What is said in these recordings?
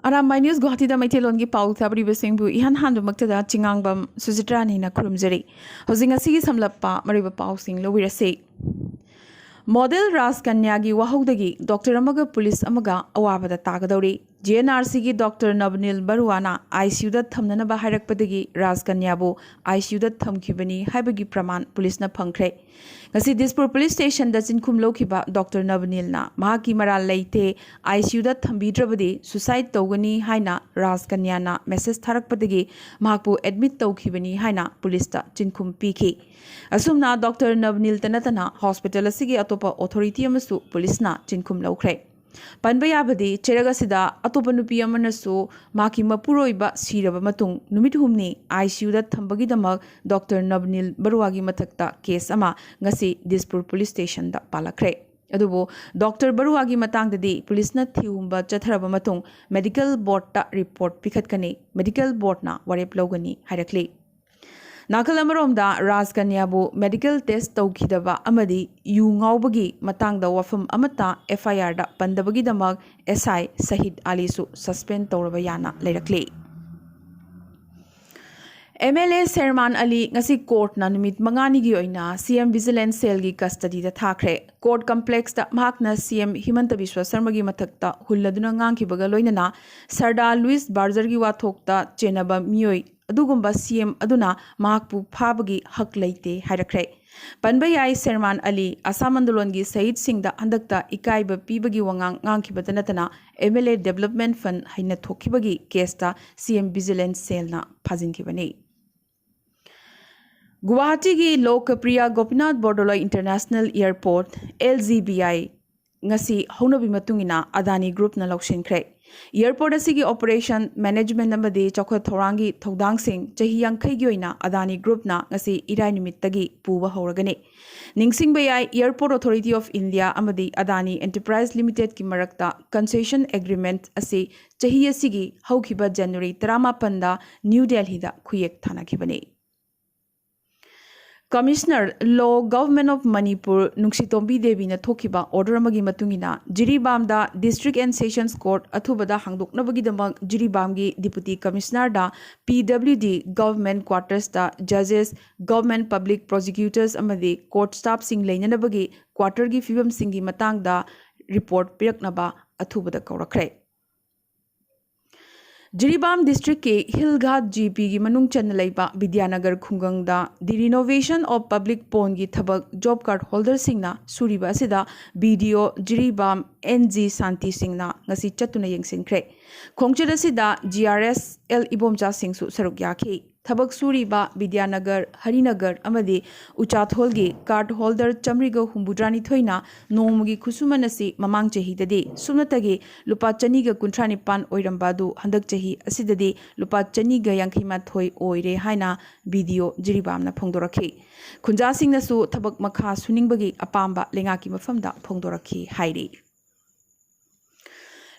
Arambai News Guwahati da Maitelon gi pau thabri besingbu ihan handu maktada chingangbam Suzitrani na kurumjari. Hosing asigi samlappa mariba pau sing lowirase. Model Ras Kanyagi Wahodagi, Dr. Amaga Police Amaga, Awabada Tagadori, GNRC gi Dr. Nabnil Baruana, ICU da Thamnana Baharak Padagi, Ras Kanyabu, ICU da Thamkibani, Hibagi Praman, Police na Pankre. Ngasi Dispur Police Station da Jinkum Lokiba, Dr. Nabnil na, Mahaki Maral Leite, ICU da Thambidravadi, Suicide Togani, Haina, Ras Kanyana, Message Tharak Padagi, Mahakpu Admit Tokibani, Haina, Police da Jinkum Piki. Asumna Dr. Nabnil Tanatana, Hospital Asigi Atopa Authority Amasu, Police na Jinkum Lokre. Panbayabadi, Cheragasida, Atopanupi Amanasu, Maki Mapuroiba, Siraba Matung, Numituhumni, ICU da Thambagi Damag, Dr. Nabnil Baruagi Matakta, Case Ama, Ngasi, Dispur Police Station da Palakre. Adubo, Dr. Baruagi Matang the day, Police na Thiumba Chatharaba Matung, Medical Board ta report Pikatkane, Medical Board na Warep Logani, Harakli. Nakalamaromda Ras Kanyabu medical test Taukidaba Amadi Yu Ngaubagi Matang the Wafum Amata FIR da Pandabagi Damag SI Sahid Alisu suspend Torabayana Lerakli. MLA Serman Ali ngasi court na numit mangani gi oina CM Vigilance Cell gi custody da thakre court complex da mahakna CM Himanta Biswa Sarma gi mathakta hulladuna ngang ki baga loinana Sarda Louis Barger gi wathokta chenaba mioi adugumba CM aduna mahakpu phabagi hak leite hairakre Panbayai Serman Ali Asamandolon gi Said Singh da handakta ikaiba pibagi wangang ngang ki batanatana MLA Development Fund haina thokibagi case da CM Vigilance Cell na phajin ki bani Guwahati gi Lokpriya Gopinath Bordoloi International Airport LGBI ngasi haunabi matungina Adani Group na lausinkre Airport asigi operation management amadi chokha thorangi thodang sing chahi yankhai gi oina Adani Group na ngasi irai nimittagi puba horagani ningsing bayai Airport Authority of India amadi Adani Enterprise Limited ki marakta concession agreement asi chahi asigi haukiba January 18 da New Delhi da khuyek thana khibani Commissioner Law Government of Manipur Nungsitombi Devi na thokiba order amagi matungina Jiribam da District and Sessions Court athubada hangdoknabagi damag Jiribam gi Deputy Commissioner da PWD Government Quarters da Judges Government Public Prosecutors amadi Court Staff sing leinanabagi quarter gi fibam singi matang da report piraknaba athubada kaurakre Jiribam District ke Hilghat GP gi manung chan laiba Vidyanagar Khungang da the renovation of public pond gi thabak job card holder singna suriba asida BDO Jiribam NG Santi Singna ngasi chatuna yengsinkre khongchada asida GRS L Ibomja Singsu saruk yakhi Thabak Suriba, Vidyanagar, Harinagar, Amadi, Uchathol gi card holder Chamriga Humbudrani Thoina, Nomugi Kusumanasi, Mamang Chehi Dadi, Sunatagi, Lupa Chaniga Kuntrani Pan Oirambadu, Handak Chehi, Asidadi, Lupa Chaniga Yankima Thoi Oire Haina, Video, Jiribam na Pongdoraki. Kunjasing Nasu, Tabak Maka Suningbagi, Apamba, Lengaki Mafamda, Pongdoraki, Hairi.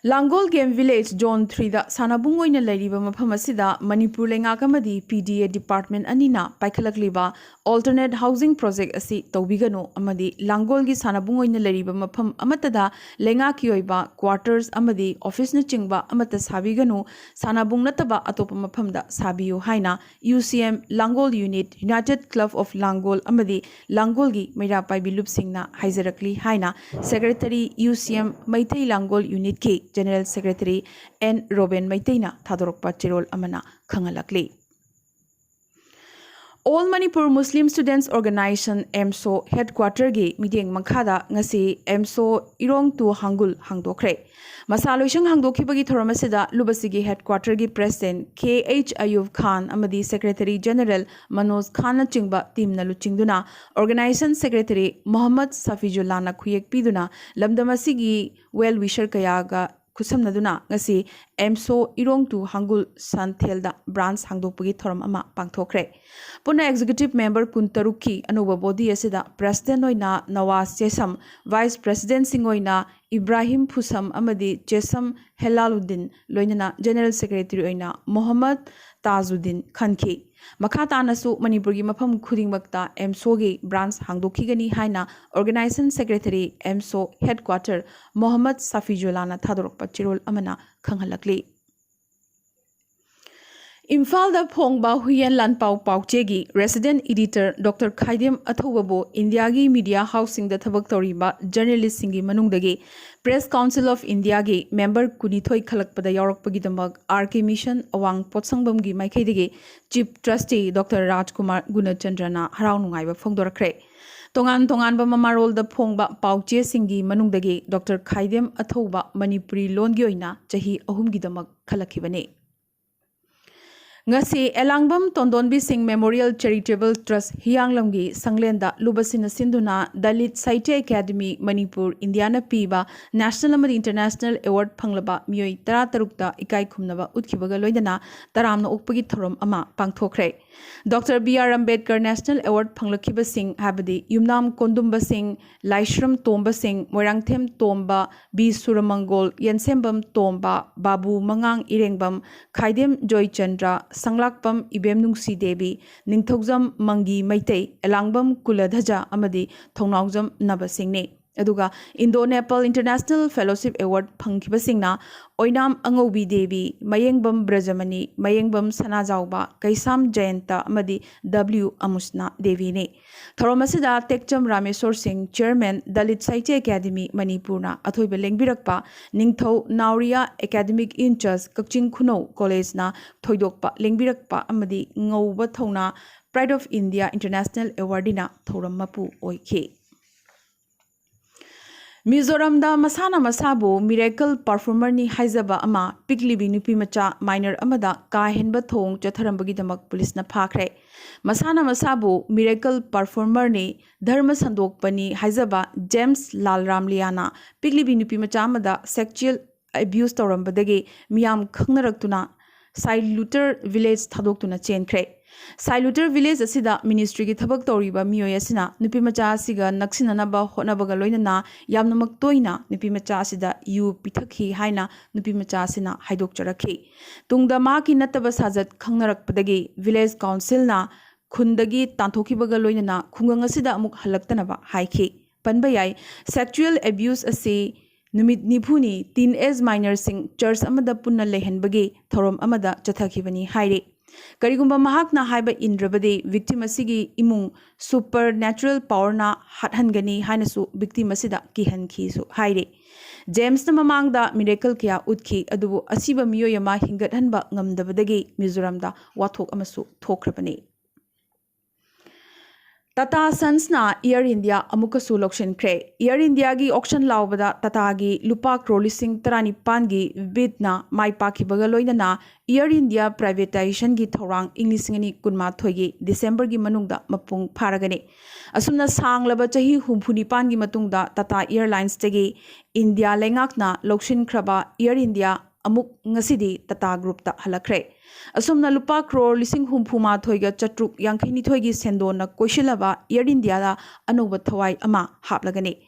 Langol Game Village Zone 3 da Sanabungoina Lariba Mapamasida, Manipur Lengakamadi PDA Department Anina, Paikalakliba, Alternate Housing Project Asi Tobigano, Amadi, Langolgi Sanabungoina Lariba Mapam Amatada, Lengakioiba, Quarters Amadi, Office Nachingba, Amatas Habigano, Sanabung Nataba Atopa Mapamda, Sabio Haina, UCM, Langol Unit, United Club of Langol Amadi, Langolgi, Mera Paibilup Singna, Haizarakli Haina, Secretary UCM, Maitei Langol Unit K. General Secretary N. Robin Maitaina Thadorokpa Chirol Amana Khangalakli. All Manipur Muslim Students Organization MSO Headquarter gi meeting Makhada ngasi MSO Irong to Hangul Hangdokre. Masaloishang Hangdokibagi Thoramasida Lubasigi Headquarter gi President KH Ayub Khan Amadi Secretary General Manoj Khan Chingba Team Naluchingduna Organization Secretary Muhammad Safijulana Kuyek Piduna Lamdamasigi Well Wisher Kayaga Kusamnaduna ngasi MSO Irong to Hangul Santhelda branch Hangdokpagi Thoram Ama Pangthokre. Puna Executive Member Kuntaruki Anuba Body Asida President Oina Nawaz Chesam Vice President Singoina Ibrahim Pusam Amadi Chesam Helaluddin Loinana General Secretary Oina Muhammad Tajuddin Khanki Makata Nasu Manipurgi Mapam Khudingmakta MSO gi branch Hangdokigani Haina Organization Secretary MSO Headquarter Muhammad Safijulana Thadorokpa Chirol Amana Khanghalakli Imphal Phongba Huyen Lanpao Pauchegi, resident editor Dr. Khaidem Athobabo, Indiagi Media Housing the Thabak Toriba, journalist Singi Manungdagi, Press Council of India gi, member Kunithoi Kalakpada Yorok Pagidamag, RK Mission, Awang Potsangbamgi Maikadigi, Chief Trustee Dr. Rajkumar Gunachandrana, Haraunungaiba Fongdorakre. Tongan ba mamarol da phongba pauche singi manungdagi Dr. Khaidem Athoba Manipuri Longi oina chahi ahumgidamak khalakibane. Ngasi Elangbam Tondonbi Singh Memorial Charitable Trust Hianglamgi Sanglenda Lubasina Sinduna Dalit Saite Academy Manipur Indiana Piba National and International Award Panglaba Mioi Taratarukta Ikai Kumnava Utkibaga Loidana Taramna Ukpagi Thorum Ama Pangthokre Dr. B.R. Ambedkar National Award Panglakiba Singh Habadi Yumnam Kondumba Singh Laishram Tomba Singh Moirangthem Tomba B. Suramangol Yensembam Tomba Babu Mangang Irengbam Khaidem Joy Chandra Sanglakpam Ibem Nungsi Devi, Ningthokjam Mangi Maitei, Elangbam Kuladhaja Amadi, Thongnaugjam Nabasingne. Aduga Indo-Nepal International Fellowship Award Phangkibasingna Oinam Angobi Devi, Mayengbam Brajamani, Mayengbam Sanajauba, Kaisam Jayanta Amadi W Amusna Devi ne. Thoromasida Tekcham Rameswar Singh, Chairman Dalit Saite Academy Manipurna, Athoiba Lengbirakpa, Ningtho Nauria Academic Incharge Kakching Khuno College na Thoidokpa Lengbirakpa Amadi Ngauba Thona Pride of India International Awardina Thoram Mapu Oike. Mizoram da Masana Masabu Miracle Performer ni Haizaba Ama Piklibi Nupi Macha Minor Amada Kahenba Thong Chatharambagi Damak Police na Pakre Masana Masabu Miracle Performer ni Dharma Sandok Pani Haizaba James Lal Ramliana Piklibi Nupi Macha Amada Sexual Abuse Torambadagi Miam Khangnaratuna Siluter Village Thadoktuna Chain Cre Siluter Village Asida Ministry ki Thabak Toriba Mioy Asina Nupi Macha Asiga Naksinanaba Honabaga Loinana Yamnamak Toina Nupi Macha Asida Yu Pithaki Haina Nupi Macha Asina Haidok Charaki Tungda Maki Nataba Sajat Khangnarak Padagi Village Council na Khundagi Tantoki Baga Loinana Kungang Asida Amuk Halaktanaba Haiki Panbayai Sexual Abuse Asi Numit Nipuni Teenage Minor Sing Church Amada Punna Lehen Bagi Thorom Amada Chathakibani Hairi Karigumba Mahakna Haiba Indrabadi, victim Asigi Imung, supernatural power na Hathangani Hanasu, victim Asida Kihan Kisu, Haide. James the Mamangda, miracle kia Utki, Adubu, Asiba Mioyama, Hingathanba, Ngamdabadagi, Mizoramda, Watok Amasu, Tokrapani. Tata Sons na Air India Amukasu Lokshin Kre. Air India gi auction laubada Tata gi Lupa Krolising Tarani Pangi bid na Mai Paki Bagaloina na Air India privatization gi Thorang Inglisingani Kunma Thoigi December gi Manungda Mapung Paragani. Asumna Sang Laba Chahi Humpuni Pangi Matungda Tata Airlines Tegi India Lengakna Lokshin Kraba Air India Amuk Ngasidi Tata Group ta Halakre. Asumna Lupa Crore Lising Humpuma Thoiga Chatruk Yankini Thoigi Sendona Koshilaba Air India da Anuba Thawai Ama Haplagani.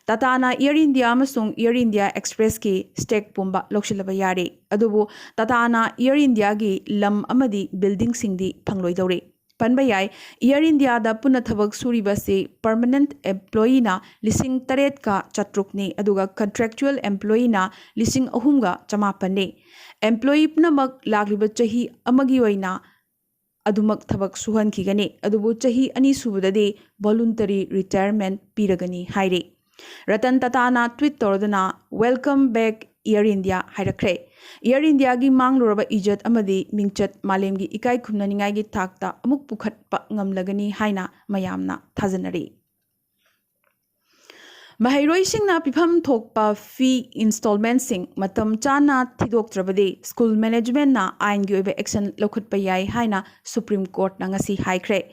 Tata na Air India Amasung Air India Express ki Stake Pumba Lokshilaba Yari. Adubu Tata na Air India gi Lam Amadi Building Singdi Pangloidori. Panbayai Air India da Punathabak Suribasi permanent employee na Lising Taret ka Chatrukni Aduga contractual employee na Lising Ahunga Chamapane. Employee Pnamak Lagliba Chahi Amagi Waina Adumak Thabak Suhan Kigani Adubu Chahi Ani Subudade voluntary retirement Piragani Haire. Ratan Tatana tweet Tordana Welcome back Air India Hairakre. Air India gi Mangluraba Ijat Amadi Mingchat Malemgi Ikai Kumnaningai gi Takta Amuk Pukhat Pa Ngamlagani Haina Mayamna Thajanari. Mahairoi Singna Pipam Thokpa fee installment sing Matam Chana Tidok Trabade School Management na Ain Gyobe Action Lokut Payai Haina Supreme Court Nangasi High Cre.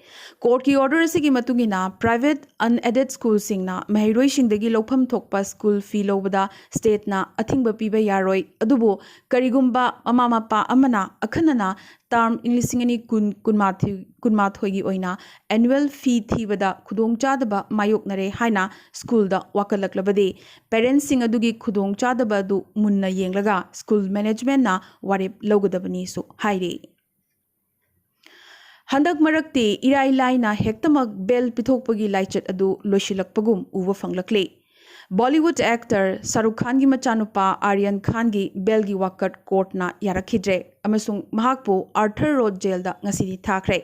Court ki order Sigi Matungina private unaided school sing na Mahairoi Sing Degi Lopam Thokpa school fee lobada state na Athingba Piba Yaroi Adubo Karigumba Amama Pa Amana Akhanana term Inglisingani Kunmathogi Oina annual fee Thibada Kudong Chadaba Mayok Nare Haina school da Wakalaklabade parents sing adugi Kudong Chadaba du Munna Yenglaga school management na Warip Logodabani so Haire. Handak Marakti Irai Laina Hektamak Bell Pitokpagi Laichet Adu Loshilak Pagum Uva Fanglakle. Bollywood actor Shahrukh Khan gi machanupa Aryan Khan gi bel gi wakat court na yarakhidre amasung mahakpu Arthur Road jail da ngasidi thakre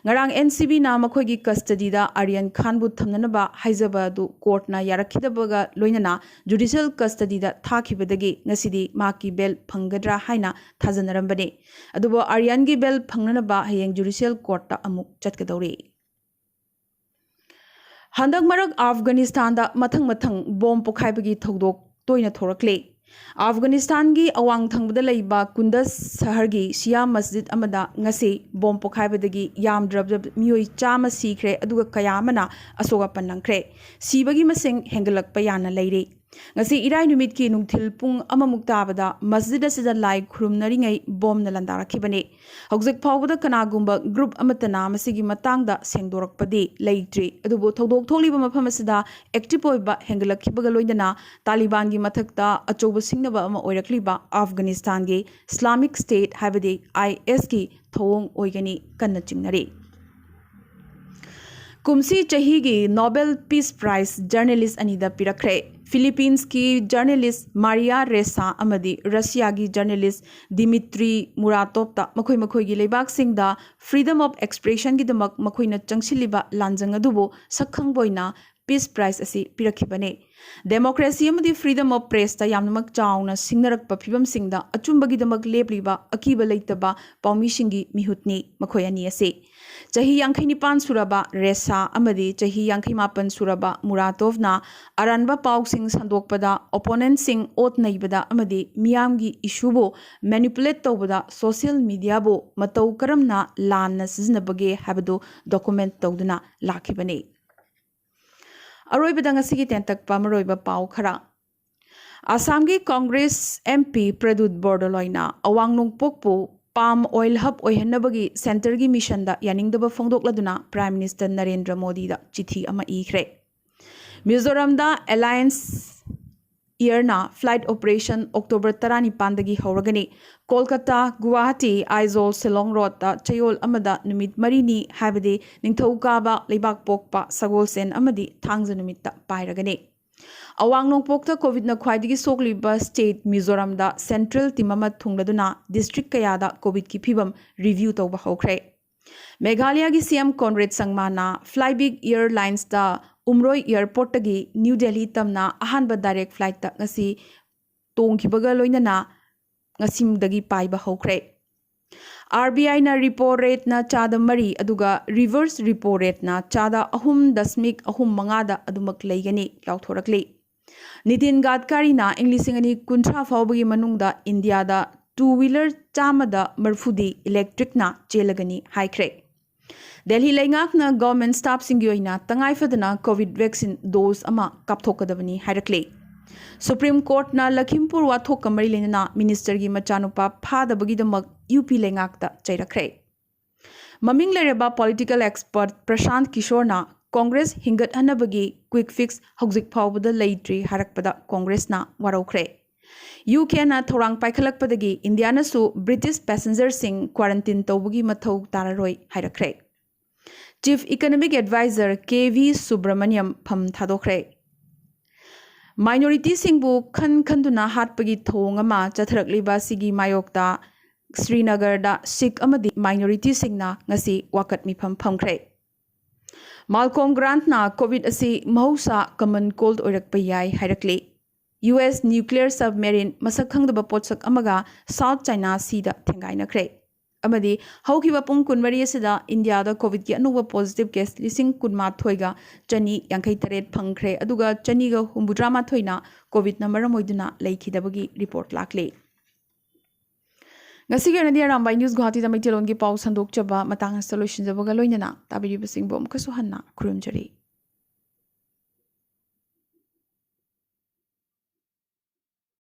ngarang NCB na makhoi gi custody da Aryan Khan bu thamnanaba haizaba du court na yarakhidabaga loinana judicial custody da thakibadagi ngasidi maki bel phangadra haina thajanarambane adubo Aryan gi bel phangnanaba hayeng judicial court ta amuk chatkadori Handak marak Afghanistan da mathang bom pokhaibagi thodok toina thorakle Afghanistan gi awang thangbada leiba Kunduz sahar gi Shia masjid amada ngasi bom pokhaibadagi yam drab miyoi chama sikre aduga kayamana asoga panangkre sibagi masing hengalakpa yana leire ngasi irai numit ki nungthil pung amamuk tabada masjid asida lai khurumnari ngai bom na landarakhibane hojik phawbada kanagumba group amatana masigi matangda sengdorakpadi leitri adubo thodok tholiba mafam asida active oiba hengalakhibaga loindana Taliban gi mathakta achoba singnaba ama oirakliba Afghanistan gi Islamic State habadi IS gi thawong oigani kanna chimnari Kumsi chahi gi Nobel Peace Prize journalist anida pirakre Philippines ki journalist Maria Ressa amadi Russia gi journalist Dmitry Muratov ta makhoi gi leibak singda freedom of expression gi damak makhoina changsiliba lanjang adubo sakhang boina Peace Prize asi pirakhibane democracy amadi freedom of press ta yamnamak chauna singnarakpa phibam singda achumbagi damak lepliba akiba leitaba paumi singi mihutni makhoi ani ase Chahi Yankini Pan Suraba Ressa Amadi Chahi Yankimapan Suraba Muratov na Aranba Pao Sing Sandokpada opponent Sing Ot Naibada Amadi Miyamgi Ishubo manipulate Tobada social media bo Matau Karamna Lan Siznabage Habado document Todana Lakibane Aroibadangasi Tentak Pamaroiba Pao Kara Asamgi Congress MP Pradut Bordoloina Awang Nung Pokpo Palm oil hub oihanabagi center gi mission da yaningdaba phongdokladuna Prime Minister Narendra Modi da chithi ama ikhre Mizoram da Alliance Year na flight operation October 19 dagi hawragani Kolkata Guwahati Aizawl Shillong Road da chayol amada numit marini habade ningthokaba leibak pokpa sagolsen amadi thangja numit ta pairagani Awang Nongpokta COVID na khwaidigi sokliba state Mizoram da central timama thungladuna district kayada COVID ki phibam review tawba hokre Meghalaya gi CM Conrad Sangmana Flybig Airlines da Umroi Airport tagi New Delhi tamna ahanba direct flight ta ngasi tongkhibaga loinana ngasimdagi paiba hokre RBI na repo rate na chada mari aduga reverse repo rate na chada 3.35 da adumak leigani lauthorakli Nitin Gadkari na Englisingani kuntra fawbagi manungda India da two-wheeler chamada marfudi electric na chelagani haikre Delhi Laingak na government staff singyoina tangai fadana COVID vaccine dose ama kapthokadabani hairakle Supreme Court na Lakhimpur wathok kamari lenana minister gi machanupa phadabagi damak UP Laingak ta chairakre Maming lereba political expert Prashant Kishore na Congress hingat hanabagi quick fix hojik phawbada leitri harakpada Congress na waraukre UK na thorang paikhalakpadagi India na su British passenger sing quarantine tawbagi mathau tararoi hairakre Chief Economic Advisor KV Subramaniam pham thadokre Minority singbu khanduna hatpagi thong ama chatharakliba sigi mayokta Srinagar da Sikh amadi minority singna ngasi wakat mifam phamkre Malcolm Grant na COVID asi mahausa common cold oirakpa yai hairakle US nuclear submarine masak khangdaba potsak amaga South China Sea da thengainakre amadi haukiba pung kunmari asida India da COVID ki anuba positive case lising kunma thoiga chani yankai taret phangkre aduga chani ga humbudrama thoina COVID na maramoiduna leikhidabagi report lakle Ngasi ganadi Arambai News Guwahati da Maitilon gi pau sandok chaba matang solution jabaga loinana tabiri basing bom kasuhanna kurumjari